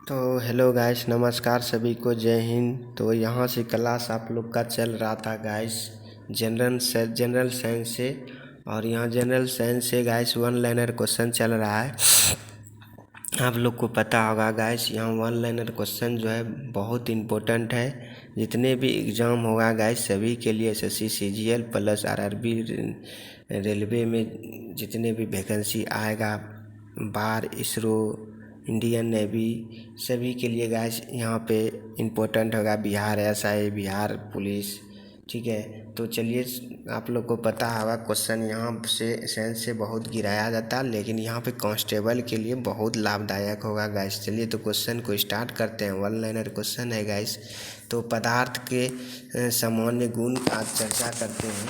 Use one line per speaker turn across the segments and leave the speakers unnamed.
तो hello guys, नमस्कार सभी को, जय हिंद। तो यहाँ से क्लास आप लोग का चल रहा था गाइस जनरल साइंस से। और यहाँ जनरल साइंस से गाइस वन लाइनर क्वेश्चन चल रहा है। आप लोग को पता होगा गाइस, यहाँ वन लाइनर क्वेश्चन जो है बहुत इम्पोर्टेंट है। जितने भी एग्ज़ाम होगा गाइस सभी के लिए, SSC CGL plus RRB railway में जितने भी वैकेंसी आएगा, बार, इसरो, इंडियन नेवी, सभी के लिए गाइस यहाँ पे इम्पोर्टेंट होगा। बिहार एसआई, बिहार पुलिस, ठीक है। तो चलिए, आप लोग को पता होगा क्वेश्चन यहाँ से साइंस से बहुत गिराया जाता है, लेकिन यहाँ पे कांस्टेबल के लिए बहुत लाभदायक होगा गाइस। चलिए तो क्वेश्चन को स्टार्ट करते हैं। वन लाइनर क्वेश्चन है गाइस। तो पदार्थ के सामान्य गुण आज चर्चा करते हैं।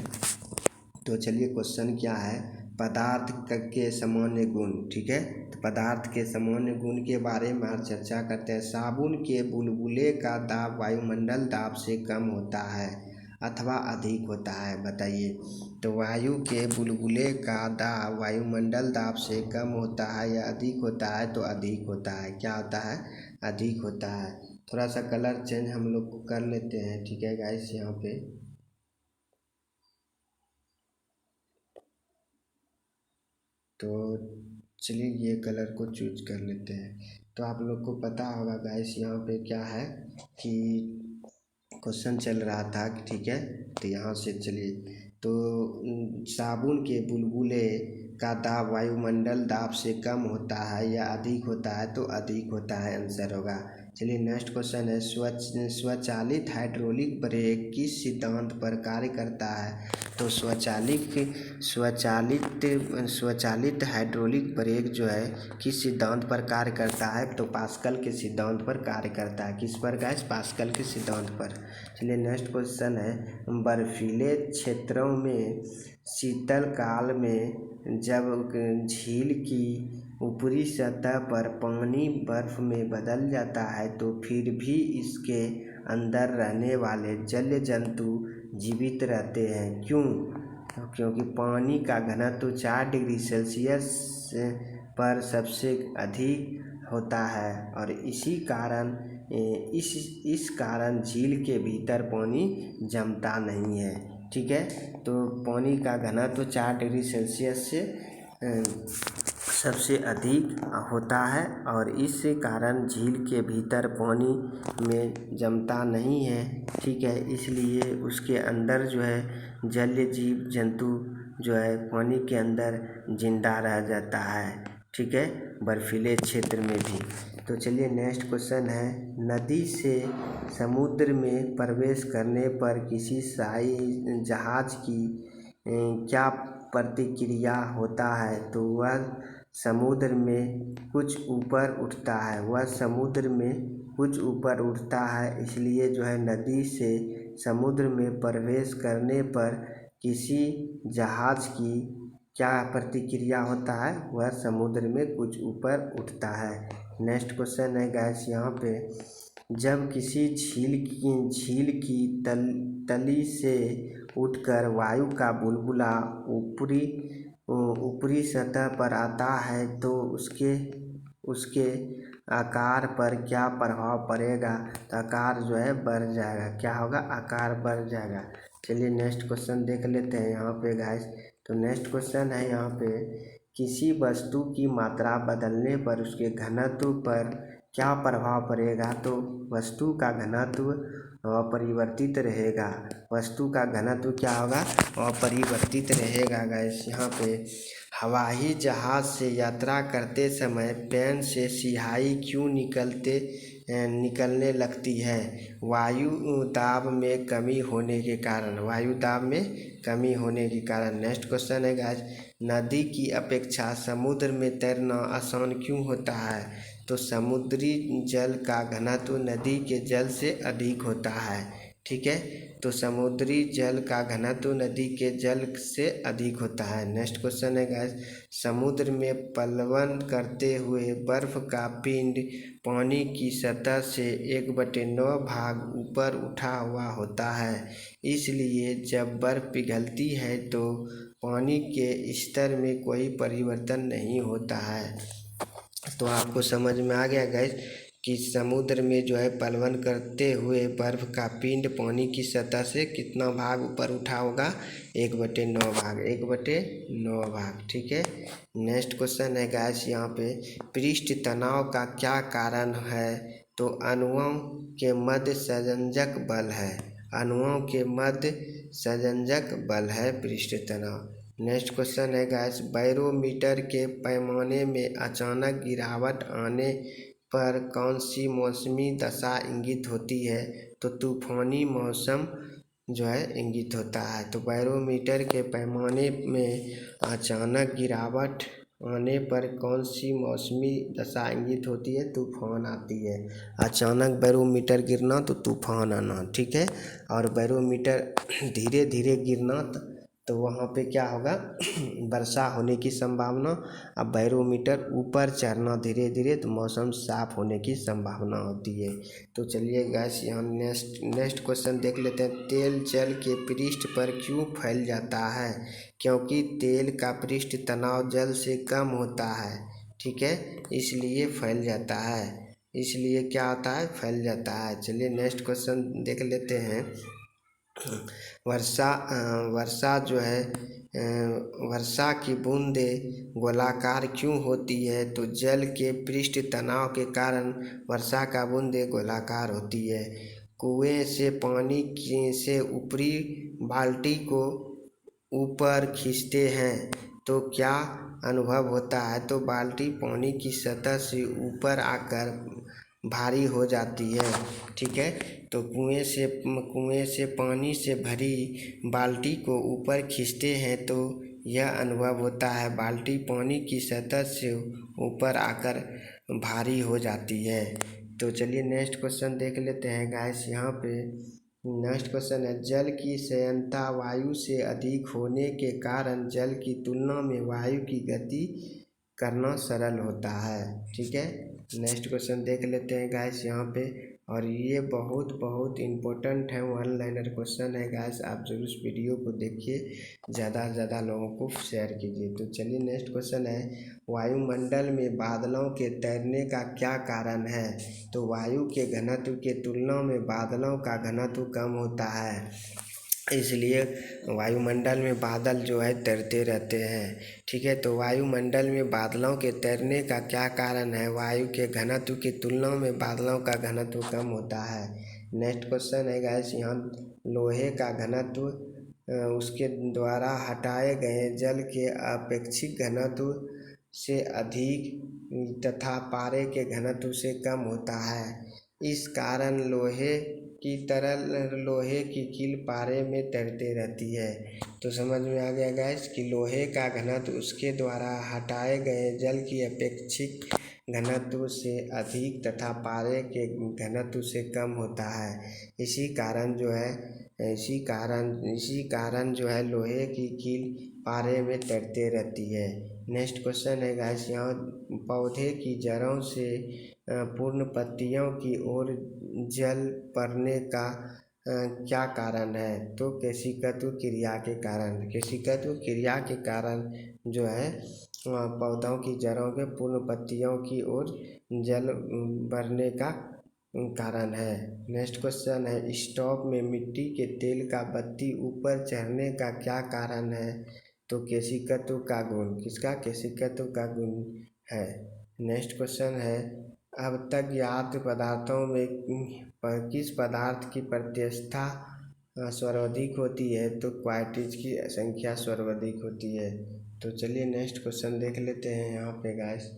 तो चलिए क्वेश्चन क्या है, पदार्थ के सामान्य गुण, ठीक है। तो पदार्थ के सामान्य गुण के बारे में आज चर्चा करते हैं। साबुन के बुलबुले का दाब वायुमंडल दाब से कम होता है अथवा अधिक होता है, बताइए। तो वायु के बुलबुले का दाब वायुमंडल दाब से कम होता है या अधिक होता है? तो अधिक होता है। क्या होता है? अधिक होता है। थोड़ा सा कलर चेंज हम लोग कर लेते हैं, ठीक है गाइस। यहाँ पे तो चलिए ये कलर को चूज कर लेते हैं। तो आप लोग को पता होगा गाइस, यहाँ पे क्या है कि क्वेश्चन चल रहा था, ठीक है। तो यहाँ से चलिए, तो साबुन के बुलबुले का दाब वायुमंडल दाब से कम होता है या अधिक होता है? तो अधिक होता है, आंसर होगा। चलिए नेक्स्ट क्वेश्चन है, स्वचालित हाइड्रोलिक ब्रेक किस सिद्धांत पर कार्य करता है? तो स्वचालित हाइड्रोलिक ब्रेक जो है किस सिद्धांत पर कार्य करता है? तो पास्कल के सिद्धांत पर कार्य करता है। किस पर गाइस? पास्कल के सिद्धांत पर। चलिए नेक्स्ट क्वेश्चन है, बर्फीले क्षेत्रों में शीतल काल में जब झील की ऊपरी सतह पर पानी बर्फ में बदल जाता है तो फिर भी इसके अंदर रहने वाले जलीय जंतु जीवित रहते हैं, क्यों? क्योंकि पानी का घनत्व 4 डिग्री सेल्सियस पर सबसे अधिक होता है और इसी कारण इस कारण झील के भीतर पानी जमता नहीं है, ठीक है। तो पानी का घनत्व 4 डिग्री सेल्सियस से सबसे अधिक होता है और इस कारण झील के भीतर पानी में जमता नहीं है, ठीक है। इसलिए उसके अंदर जो है जलीय जीव जंतु जो है पानी के अंदर जिंदा रह जाता है, ठीक है, बर्फीले क्षेत्र में भी। तो चलिए नेक्स्ट क्वेश्चन है, नदी से समुद्र में प्रवेश करने पर किसी शाही जहाज की क्या प्रतिक्रिया होता है? तो वह समुद्र में कुछ ऊपर उठता है। वह समुद्र में कुछ ऊपर उठता है, इसलिए जो है नदी से समुद्र में प्रवेश करने पर किसी जहाज की क्या प्रतिक्रिया होता है? वह समुद्र में कुछ ऊपर उठता है। नेक्स्ट क्वेश्चन है गाइस, यहाँ पे जब किसी झील की तली से उठकर वायु का बुलबुला ऊपरी सतह पर आता है तो उसके आकार पर क्या प्रभाव पड़ेगा? तो आकार जो है बढ़ जाएगा। क्या होगा? आकार बढ़ जाएगा। चलिए नेक्स्ट क्वेश्चन देख लेते हैं यहाँ पे गाइस। तो नेक्स्ट क्वेश्चन है यहाँ पे, किसी वस्तु की मात्रा बदलने पर उसके घनत्व पर क्या प्रभाव पड़ेगा? तो वस्तु का घनत्व अपरिवर्तित रहेगा। वस्तु का घनत्व क्या होगा? अपरिवर्तित रहेगा गाइस। यहाँ पे हवाई जहाज से यात्रा करते समय पेन से स्याही क्यों निकलने लगती है? वायु दाब में कमी होने के कारण। वायु दाब में कमी होने के कारण। नेक्स्ट क्वेश्चन है गाइस, नदी की अपेक्षा समुद्र में तैरना आसान क्यों होता है? तो समुद्री जल का घनत्व नदी के जल से अधिक होता है, ठीक है। तो समुद्री जल का घनत्व नदी के जल से अधिक होता है। नेक्स्ट क्वेश्चन है गाइस, समुद्र में प्लवन करते हुए बर्फ का पिंड पानी की सतह से 1/9 भाग ऊपर उठा हुआ होता है, इसलिए जब बर्फ पिघलती है तो पानी के स्तर में कोई परिवर्तन नहीं होता है। तो आपको समझ में आ गया गाइस कि समुद्र में जो है प्लवन करते हुए बर्फ का पिंड पानी की सतह से कितना भाग ऊपर उठा होगा? 1/9 भाग, 1/9 भाग। ठीक है। नेक्स्ट क्वेश्चन है गाइस यहाँ पे, पृष्ठ तनाव का क्या कारण है? तो अणुओं के मध्य संयोजक बल है। अणुओं के मध्य संयोजक बल है पृष्ठ तनाव। नेक्स्ट क्वेश्चन है गाइस, बैरोमीटर के पैमाने में अचानक गिरावट आने पर कौन सी मौसमी दशा इंगित होती है? तो तूफानी मौसम जो है इंगित होता है। तो बैरोमीटर के पैमाने में अचानक गिरावट आने पर कौन सी मौसमी दशा इंगित होती है? तूफान आती है। अचानक बैरोमीटर गिरना तो तूफान आना। ठीक है। और बैरोमीटर धीरे धीरे गिरना तो वहाँ पे क्या होगा? वर्षा होने की संभावना। अब बैरोमीटर ऊपर चढ़ना धीरे धीरे तो मौसम साफ होने की संभावना होती है। तो चलिए गाइस यहाँ नेक्स्ट क्वेश्चन देख लेते हैं, तेल जल के पृष्ठ पर क्यों फैल जाता है? क्योंकि तेल का पृष्ठ तनाव जल से कम होता है। ठीक है, इसलिए फैल जाता है। इसलिए क्या होता है? फैल जाता है। चलिए नेक्स्ट क्वेश्चन देख लेते हैं, वर्षा जो है वर्षा की बूंदें गोलाकार क्यों होती है? तो जल के पृष्ठ तनाव के कारण वर्षा का बूंदें गोलाकार होती है। कुएं से पानी से ऊपरी बाल्टी को ऊपर खींचते हैं तो क्या अनुभव होता है? तो बाल्टी पानी की सतह से ऊपर आकर भारी हो जाती है। ठीक है। तो कुएं से पानी से भरी बाल्टी को ऊपर खींचते हैं तो यह अनुभव होता है, बाल्टी पानी की सतह से ऊपर आकर भारी हो जाती है। तो चलिए नेक्स्ट क्वेश्चन देख लेते हैं गाइस यहाँ पे। नेक्स्ट क्वेश्चन है, जल की श्यानता वायु से अधिक होने के कारण जल की तुलना में वायु की गति करना सरल होता है। ठीक है। नेक्स्ट क्वेश्चन देख लेते हैं गाइस यहाँ पे, और ये बहुत इम्पोर्टेंट है, वन लाइनर क्वेश्चन है गाइस। आप जरूर इस वीडियो को देखिए, ज़्यादा से ज़्यादा लोगों को शेयर कीजिए। तो चलिए नेक्स्ट क्वेश्चन है, वायुमंडल में बादलों के तैरने का क्या कारण है? तो वायु के घनत्व के तुलना में बादलों का घनत्व कम होता है, इसलिए वायुमंडल में बादल जो है तैरते रहते हैं। ठीक है। तो वायुमंडल में बादलों के तैरने का क्या कारण है? वायु के घनत्व की तुलना में बादलों का घनत्व कम होता है। नेक्स्ट क्वेश्चन है गाइस यहाँ, लोहे का घनत्व उसके द्वारा हटाए गए जल के अपेक्षित घनत्व से अधिक तथा पारे के घनत्व से कम होता है। इस कारण लोहे की कील पारे में तैरते रहती है। तो समझ में आ गया गाइस कि लोहे का घनत्व उसके द्वारा हटाए गए जल की अपेक्षित घनत्व से अधिक तथा पारे के घनत्व से कम होता है। इसी कारण जो है लोहे की कील पारे में तैरते रहती है। नेक्स्ट क्वेश्चन है गाइस यहाँ, पौधे की जड़ों से पूर्ण पत्तियों की ओर जल पड़ने का क्या कारण है? तो केशिकत्व क्रिया के कारण। केशिकत्व क्रिया के कारण जो है पौधों की जड़ों के पूर्ण पत्तियों की ओर जल बढ़ने का कारण है। नेक्स्ट क्वेश्चन है, स्टोव में मिट्टी के तेल का बत्ती ऊपर चढ़ने का क्या कारण है? तो केशिकत्व का गुण। किसका? केशिकत्व का गुण है। नेक्स्ट क्वेश्चन है, अब तक ज्ञात पदार्थों में किस पदार्थ की प्रतिष्ठा सर्वाधिक होती है? तो क्वार्टिज की संख्या सर्वाधिक होती है। तो चलिए नेक्स्ट क्वेश्चन देख लेते हैं यहाँ पे गाइस।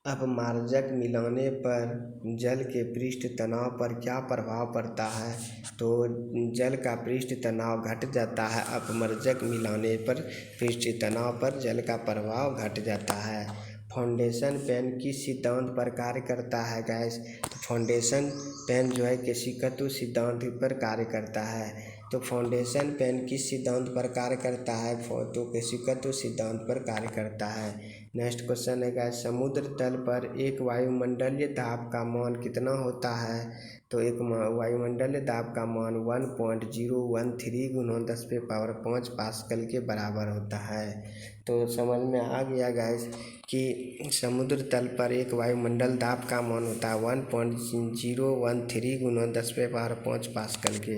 अब मार्जक मिलाने पर जल के पृष्ठ तनाव पर क्या प्रभाव पड़ता है? तो जल का पृष्ठ तनाव घट जाता है। अपमर्जक मिलाने पर पृष्ठ तनाव पर जल का प्रभाव घट जाता है। फाउंडेशन पेन किस सिद्धांत पर कार्य करता है गाइस? तो फाउंडेशन पेन जो है केशिकत्व सिद्धांत पर कार्य करता है। तो फाउंडेशन पेन किस सिद्धांत पर कार्य करता है? तो केशिकत्व सिद्धांत पर कार्य करता है। नेक्स्ट क्वेश्चन है गाइस, समुद्र तल पर एक वायुमंडलीय दाब का मान कितना होता है? तो एक वायुमंडलीय दाब का मान 1.013 × 10⁵ पास्कल के बराबर होता है। तो समझ में आ गया गाइस कि समुद्र तल पर एक वायुमंडल दाब का मान होता है 1.013 × 10⁵ पास्कल के।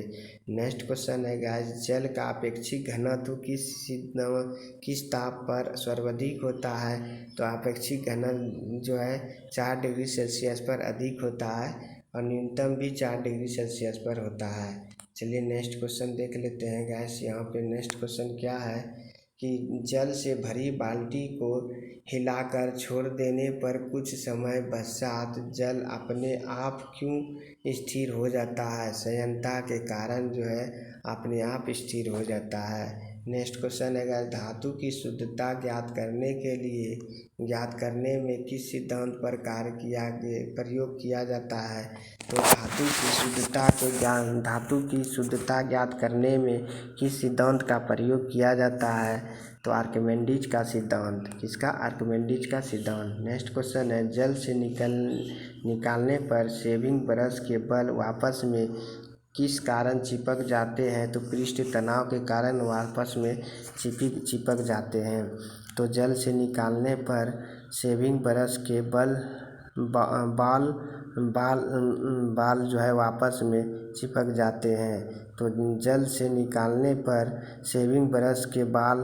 नेक्स्ट क्वेश्चन है गाइस, जल का अपेक्षिक घनत्व किस ताप पर सर्वाधिक होता है? तो अपेक्षिक घनत्व जो है 4 डिग्री सेल्सियस पर अधिक होता है और न्यूनतम भी 4 डिग्री सेल्सियस पर होता है। चलिए नेक्स्ट क्वेश्चन देख लेते हैं गाइस। यहाँ पे नेक्स्ट क्वेश्चन क्या है कि जल से भरी बाल्टी को हिलाकर छोड़ देने पर कुछ समय पश्चात जल अपने आप क्यों स्थिर हो जाता है? संयंत्रता के कारण जो है अपने आप स्थिर हो जाता है। नेक्स्ट क्वेश्चन है गाइस, धातु की शुद्धता ज्ञात करने में किस सिद्धांत पर प्रयोग किया जाता है? तो धातु की शुद्धता ज्ञात करने में किस सिद्धांत का प्रयोग किया जाता है? तो आर्किमिडीज का सिद्धांत। किसका? आर्किमिडीज का सिद्धांत। नेक्स्ट क्वेश्चन है, जल से निकालने पर शेविंग ब्रश के बल आपस में किस कारण चिपक जाते हैं? तो पृष्ठ तनाव के कारण आपस में चिपक जाते हैं। तो जल से निकालने पर शेविंग ब्रश के बाल जो है आपस में चिपक जाते हैं। तो जल से निकालने पर शेविंग ब्रश के बाल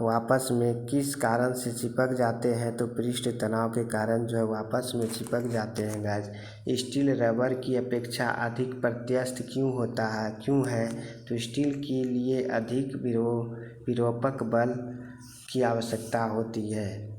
आपस में किस कारण से चिपक जाते हैं? तो पृष्ठ तनाव के कारण जो है आपस में चिपक जाते हैं गाइस। स्टील रबर की अपेक्षा अधिक प्रत्यास्थ क्यों है? तो स्टील के लिए अधिक विरूपक बल की आवश्यकता होती है।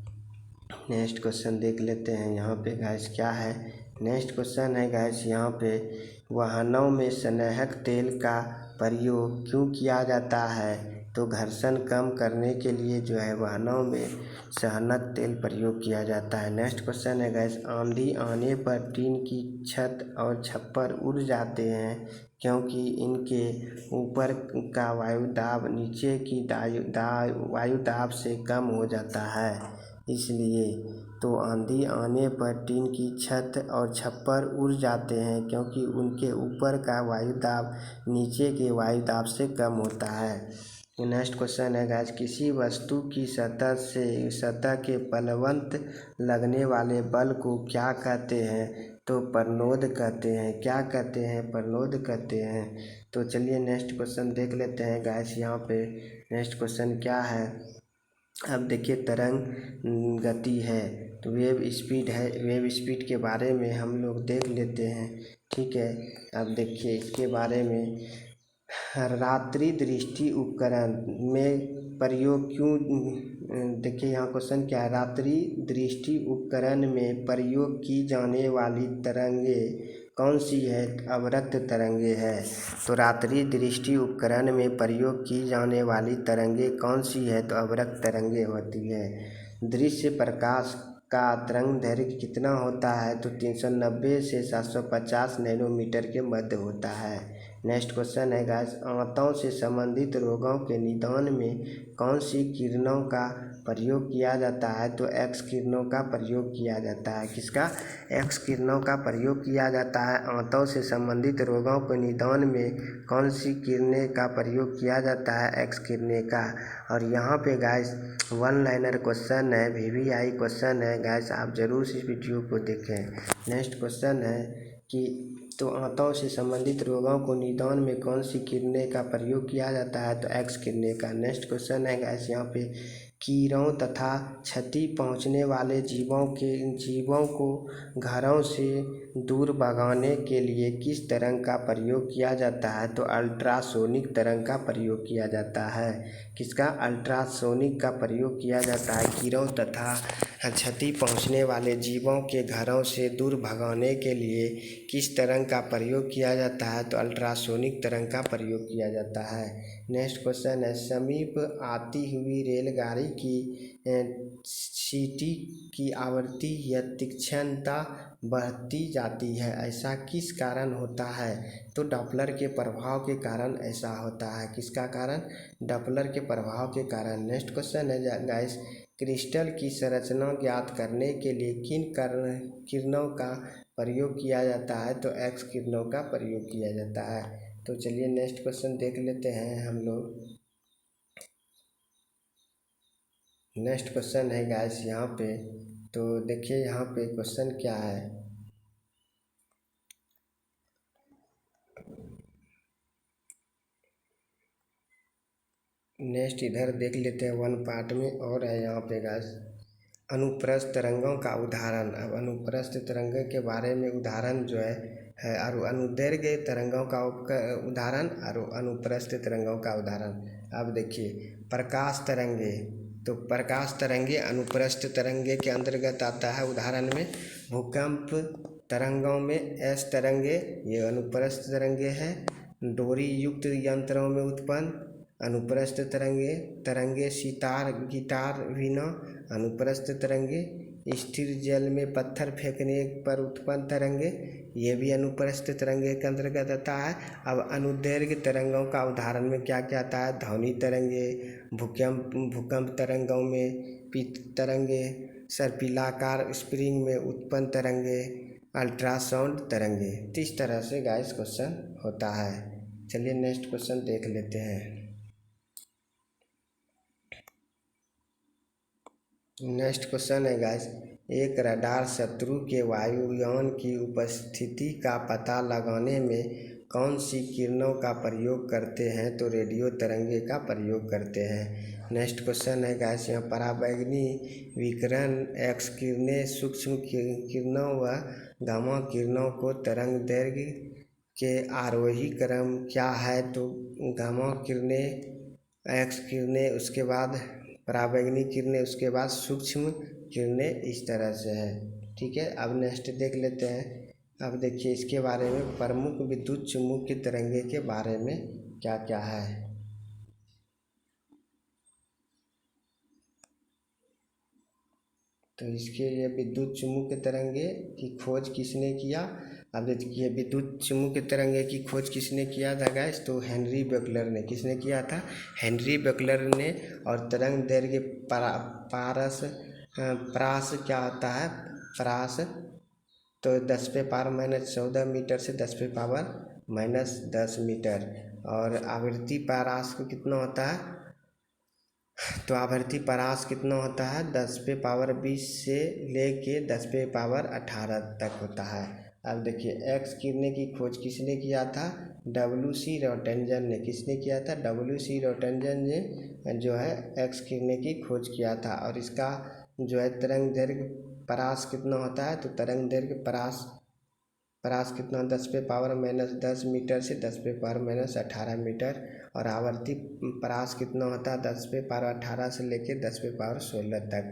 नेक्स्ट क्वेश्चन देख लेते हैं यहाँ पे गाइस क्या है। नेक्स्ट क्वेश्चन है गाइस यहाँ पे, वाहनों में संहनक तेल का प्रयोग क्यों किया जाता है? तो घर्षण कम करने के लिए जो है वाहनों में संहनक तेल प्रयोग किया जाता है। नेक्स्ट क्वेश्चन है गाइस, आंधी आने पर टीन की छत और छप्पर उड़ जाते हैं क्योंकि इनके ऊपर का वायुदाब नीचे की वायुदाब से कम हो जाता है इसलिए। तो आंधी आने पर टीन की छत और छप्पर उड़ जाते हैं क्योंकि उनके ऊपर का वायुदाब नीचे के वायुदाब से कम होता है। नेक्स्ट क्वेश्चन है गाइस, किसी वस्तु की सतह के बलवंत लगने वाले बल को क्या कहते हैं? तो प्रणोद कहते हैं। क्या कहते हैं? प्रणोद कहते हैं। तो चलिए नेक्स्ट क्वेश्चन देख लेते हैं गाइस यहाँ पे। नेक्स्ट क्वेश्चन क्या है, अब देखिए तरंग गति है तो वेव स्पीड है। वेव स्पीड के बारे में हम लोग देख लेते हैं, ठीक है। अब देखिए इसके बारे में, रात्रि दृष्टि उपकरण में प्रयोग क्यों, देखिए यहाँ क्वेश्चन क्या है, रात्रि दृष्टि उपकरण में प्रयोग की जाने वाली तरंगें कौन सी है? अवरक्त तरंगे है। तो रात्रि दृष्टि उपकरण में प्रयोग की जाने वाली तरंगें कौन सी है? तो अवरक्त तरंगे होती है। दृश्य प्रकाश का तरंगदैर्घ्य कितना होता है? तो 390 से 750 नैनोमीटर के मध्य होता है। नेक्स्ट क्वेश्चन है गाइस, आंतों से संबंधित रोगों के निदान में कौन सी किरणों का प्रयोग किया जाता है? तो एक्स किरणों का प्रयोग किया जाता है। किसका? एक्स किरणों का प्रयोग किया जाता है। आंतों से संबंधित रोगों के निदान में कौन सी किरणें का प्रयोग किया जाता है? एक्स किरणें का। और यहाँ पे गाइस वन लाइनर क्वेश्चन है, VVI क्वेश्चन है गाइस, आप जरूर इस वीडियो को देखें। नेक्स्ट क्वेश्चन है कि तो आंतों से संबंधित रोगों को निदान में कौन सी किरणें का प्रयोग किया जाता है? तो एक्स किरणें का। नेक्स्ट क्वेश्चन है गाइस यहाँ पे, कीड़ों तथा क्षति पहुंचने वाले जीवों को घरों से दूर भगाने के लिए किस तरंग का प्रयोग किया जाता है? तो अल्ट्रासोनिक तरंग का प्रयोग किया जाता है। किसका? अल्ट्रासोनिक का प्रयोग किया जाता है। कीड़ों तथा क्षति पहुंचने वाले जीवों के घरों से दूर भगाने के लिए किस तरंग का प्रयोग किया जाता है? तो अल्ट्रासोनिक तरंग का प्रयोग किया जाता है। नेक्स्ट क्वेश्चन है, समीप आती हुई रेलगाड़ी की सीटी की आवृत्ति या तीक्ष्णता बढ़ती जाती है, ऐसा किस कारण होता है? तो डॉपलर के प्रभाव के कारण ऐसा होता है। किसका कारण? डॉपलर के प्रभाव के कारण। नेक्स्ट क्वेश्चन है गाइस, क्रिस्टल की संरचना ज्ञात करने के लिए किन किरणों का प्रयोग किया जाता है? तो एक्स किरणों का प्रयोग किया जाता है। तो चलिए नेक्स्ट क्वेश्चन देख लेते हैं हम लोग। नेक्स्ट क्वेश्चन है गाइस यहाँ पे, तो देखिए यहाँ पे क्वेश्चन क्या है। नेक्स्ट इधर देख लेते हैं, वन पार्ट में और है यहाँ पे गाइस, अनुप्रस्थ तरंगों का उदाहरण। अब अनुप्रस्थ तरंगों के बारे में उदाहरण जो है और अनुदैर्घ्य तरंगों का उदाहरण और अनुप्रस्थ तरंगों का उदाहरण। अब देखिए प्रकाश तरंगे, तो प्रकाश तरंगे अनुप्रस्थ तरंगे के अंतर्गत आता है। उदाहरण में भूकंप तरंगों में एस तरंगे, ये अनुप्रस्थ तरंगे हैं। डोरी युक्त यंत्रों में उत्पन्न अनुप्रस्थ तरंगे सितार, गिटार, वीणा अनुप्रस्थ तरंगे। स्थिर जल में पत्थर फेंकने पर उत्पन्न तरंगे, ये भी अनुप्रस्थ तरंगे के अंतर्गत आता है। अब अनुदैर्घ्य तरंगों का उदाहरण में क्या क्या आता है? ध्वनि तरंगे, भूकंप तरंगों में पीत तरंगे, सर्पिलाकार स्प्रिंग में उत्पन्न तरंगे, अल्ट्रासाउंड तरंगे। तो इस तरह से गाइस क्वेश्चन होता है। चलिए नेक्स्ट क्वेश्चन देख लेते हैं। नेक्स्ट क्वेश्चन है गाइस, एक रडार शत्रु के वायुयान की उपस्थिति का पता लगाने में कौन सी किरणों का प्रयोग करते हैं? तो रेडियो तरंगे का प्रयोग करते हैं। नेक्स्ट क्वेश्चन है गाइस, यहाँ पराबैंगनी विकिरण, एक्स किरणें, सूक्ष्म किरणों व गामा किरणों को तरंग दैर्घ्य के आरोही क्रम क्या है? तो गामा किरणें, एक्स किरणें, उसके बाद पराबैंगनी किरणें, उसके बाद सूक्ष्म किरणें, इस तरह से है। ठीक है, अब नेक्स्ट देख लेते हैं। अब देखिए इसके बारे में प्रमुख विद्युत चुम्बकीय तरंगे के बारे में क्या क्या है। तो इसके लिए विद्युत चुम्बकीय तरंगे की खोज किसने किया? अब देखिए विद्युत चुम्बकीय तरंगे की खोज किसने किया था गाइस? तो हेनरी बेकलर ने। किसने किया था? हेनरी बेकलर ने। और तरंग दैर्घ्य प्रास क्या होता है? प्रास तो 10⁻⁻14 मीटर से 10⁻⁻10 मीटर। और आवृत्ति परास को कितना होता है? तो आवृत्ति परास कितना होता है? 10⁻20 से लेके 10⁻18 तक होता है। अब देखिए एक्स किरणें की खोज किसने किया था? WC रोटेंजन ने। किसने किया था? WC रोटेंजन ने जो है एक्स किरणें की खोज किया था। और इसका जो है तरंग दैर्घ्य परास कितना होता है? तो तरंग दैर्घ्य परास कितना? 10⁻⁻10 मीटर से 10⁻⁻18 मीटर। और आवर्ती परास कितना होता है? 10⁻18 से लेके 10⁻16 तक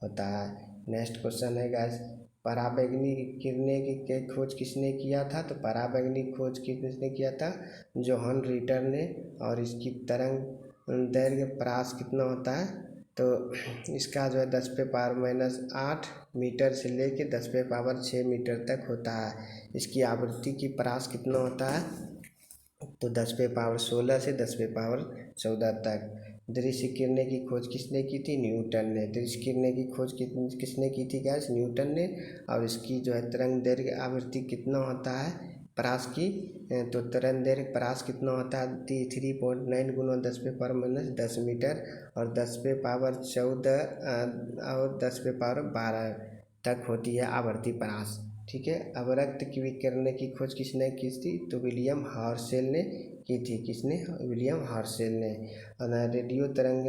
होता है। नेक्स्ट क्वेश्चन है गाइस, पराबैंगनी किरणें की खोज किसने किया था? तो पराबैंगनी खोज किसने किया था? जोहन रिटर ने। और इसकी तरंग दैर्घ्य परास कितना होता है? तो इसका जो है 10⁻⁻8 मीटर से लेके 10⁻6 मीटर तक होता है। इसकी आवृत्ति की परास कितना होता है? तो 10⁻16 से 10⁻14 तक। दृश्य किरणें की खोज किसने की थी? न्यूटन ने। दृश्य किरणें की खोज किसने की थी गैस? न्यूटन ने। और इसकी जो है तरंग दैर्घ्य आवृत्ति कितना होता है परास की? तो तरंग दैर्घ्य परास कितना होता है? 3.9 गुना 10⁻10 मीटर। और 10⁻14 और 10⁻12 तक होती है आवर्ती परास। ठीक है, अवरक्त की विकिरण की खोज किसने की थी? तो विलियम हर्शेल ने की थी। किसने? विलियम हर्शेल ने। और रेडियो तरंग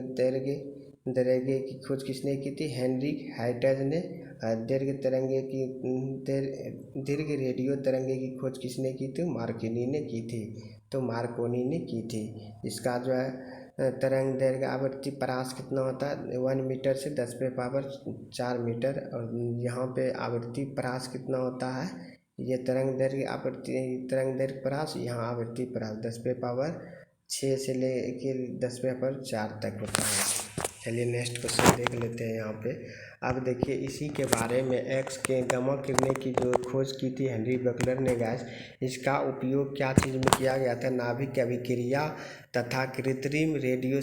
दैर्घ्य की खोज किसने की थी? हेनरिक हाइटज ने। दीर्घ तरंगे की दीर्घ रेडियो तरंगे की खोज किसने की थी? मार्कोनी ने की थी। तो मार्कोनी ने की थी। इसका जो है तरंग दैर्घ्य आवर्ती परास कितना होता है? 1 मीटर से 10⁻4 मीटर। और यहाँ पे आवर्ती परास कितना होता है? ये तरंग दैर्घ्य परास, यहाँ आवर्ती परास 10⁻6 से लेके 10⁻4 तक होता है। चलिए नेक्स्ट क्वेश्चन देख लेते हैं यहाँ पे। अब देखिए इसी के बारे में एक्स के गामा किरणें की जो खोज की थी हेनरी बकलर ने गैस, इसका उपयोग क्या चीज़ में किया गया था? नाभिक अभिक्रिया तथा कृत्रिम रेडियो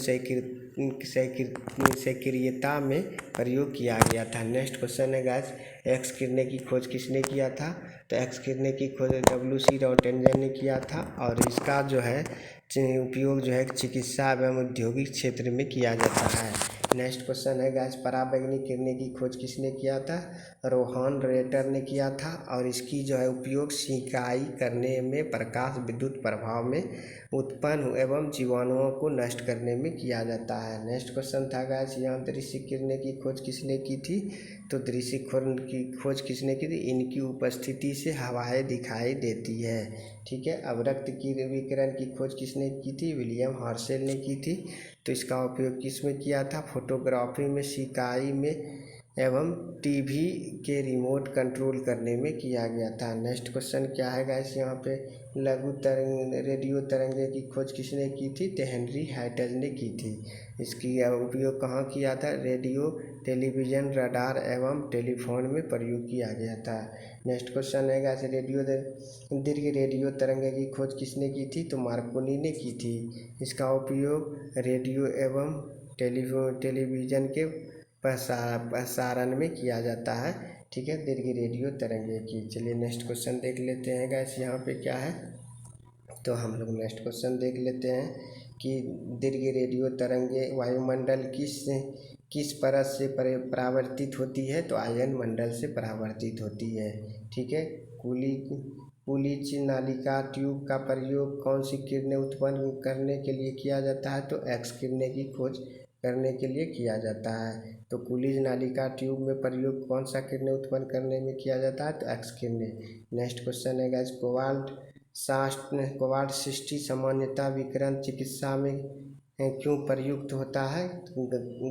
सक्रियता में प्रयोग किया गया था। नेक्स्ट क्वेश्चन है गैस, एक्स किरणें की खोज किसने किया था? तो एक्स किरणें की खोज WC रॉटनजन ने किया था और इसका जो है उपयोग जो है चिकित्सा एवं औद्योगिक क्षेत्र में किया जाता है। नेक्स्ट क्वेश्चन है गैस, पराबैंगनी किरणें की खोज किसने किया था? रोहन रेटर ने किया था और इसकी जो है उपयोग सिंचाई करने में, प्रकाश विद्युत प्रभाव में उत्पन्न एवं जीवाणुओं को नष्ट करने में किया जाता है। नेक्स्ट क्वेश्चन था गैस, यहाँ दृश्य किरणें की खोज किसने की थी? तो दृश्य किरण की खोज किसने की थी? इनकी उपस्थिति से हवाएं दिखाई देती है। ठीक है। अवरक्त की विकिरण की खोज किसने की थी? विलियम हर्शेल ने की थी। तो इसका उपयोग किस में किया था? फोटोग्राफी में, सिकाई में एवं टीवी के रिमोट कंट्रोल करने में किया गया था। नेक्स्ट क्वेश्चन क्या है गाइस, यहाँ पे लघु तरंग रेडियो तरंगे की खोज किसने की थी? तो हेनरी हाइटल ने की थी। इसकी उपयोग कहाँ किया था? रेडियो, टेलीविज़न, रडार एवं टेलीफोन में प्रयोग किया गया था। नेक्स्ट क्वेश्चन है गाइस, दीर्घ रेडियो तरंगे की खोज किसने की थी? तो मार्कोनी ने की थी। इसका उपयोग रेडियो एवं टेलीविज़न के प्रसारण में किया जाता है। ठीक है, दीर्घ रेडियो तरंगे की। चलिए नेक्स्ट क्वेश्चन देख लेते हैं गाइस, यहाँ पे क्या है। तो हम लोग नेक्स्ट क्वेश्चन देख लेते हैं कि दीर्घ रेडियो तरंगे वायुमंडल किस परत से परावर्तित होती है? तो आयन मंडल से परावर्तित होती है। ठीक है। कुलिच नालिका ट्यूब का प्रयोग कौन सी किरणें उत्पन्न करने के लिए किया जाता है? तो एक्स किरणें की खोज करने के लिए किया जाता है। तो कुलिज नालिका ट्यूब में प्रयोग कौन सा किरणें उत्पन्न करने में किया जाता है? तो एक्स किरणें। नेक्स्ट क्वेश्चन है गाइस, कोबाल्ट 60 सामान्यतः विकिरण चिकित्सा में क्यों प्रयुक्त होता है?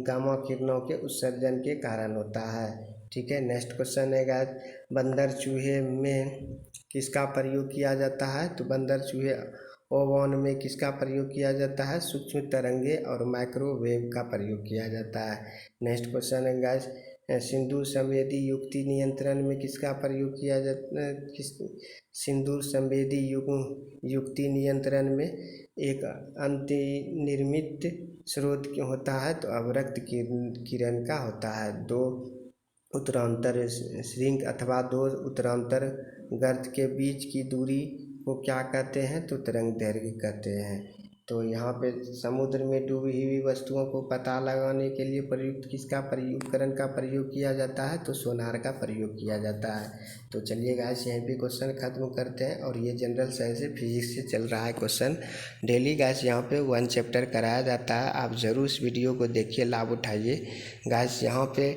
गामा किरणों के उत्सर्जन के कारण होता है। ठीक है। नेक्स्ट क्वेश्चन है गाइस, बंदर चूहे में किसका प्रयोग किया जाता है? तो बंदर चूहे ओवन में किसका प्रयोग किया जाता है? सूक्ष्म तरंगे और माइक्रोवेव का प्रयोग किया जाता है। नेक्स्ट क्वेश्चन है गाइस, सिंदूर संवेदी युक्ति नियंत्रण में किसका प्रयोग किया जाता है? सिंदूर संवेदी युक्ति नियंत्रण में एक अंतर्निर्मित स्रोत होता है, तो अवरक्त किरण का होता है। दो उत्तरांतर श्रृंग अथवा दो उत्तरांतर गर्त के बीच की दूरी को क्या कहते हैं? तो तरंग दैर्घ्य कहते हैं। तो यहाँ पे समुद्र में डूबी हुई वस्तुओं को पता लगाने के लिए प्रयुक्त किसका उपकरण का प्रयोग किया जाता है? तो सोनार का प्रयोग किया जाता है। तो चलिए गाइस, यहीं पे क्वेश्चन खत्म करते हैं। और ये जनरल साइंस से फिजिक्स से चल रहा है क्वेश्चन डेली गाइस, यहाँ पे 1 चैप्टर कराया जाता है। आप ज़रूर इस वीडियो को देखिए, लाभ उठाइए गाइस। यहाँ पे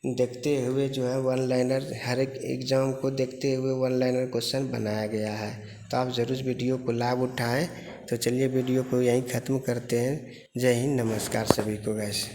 देखते हुए जो है वन लाइनर, हर एक एग्ज़ाम को देखते हुए वन लाइनर क्वेश्चन बनाया गया है। तो आप ज़रूर इस वीडियो को लाभ उठाएं। तो चलिए वीडियो को यहीं ख़त्म करते हैं। जय हिंद, नमस्कार सभी को गाइस।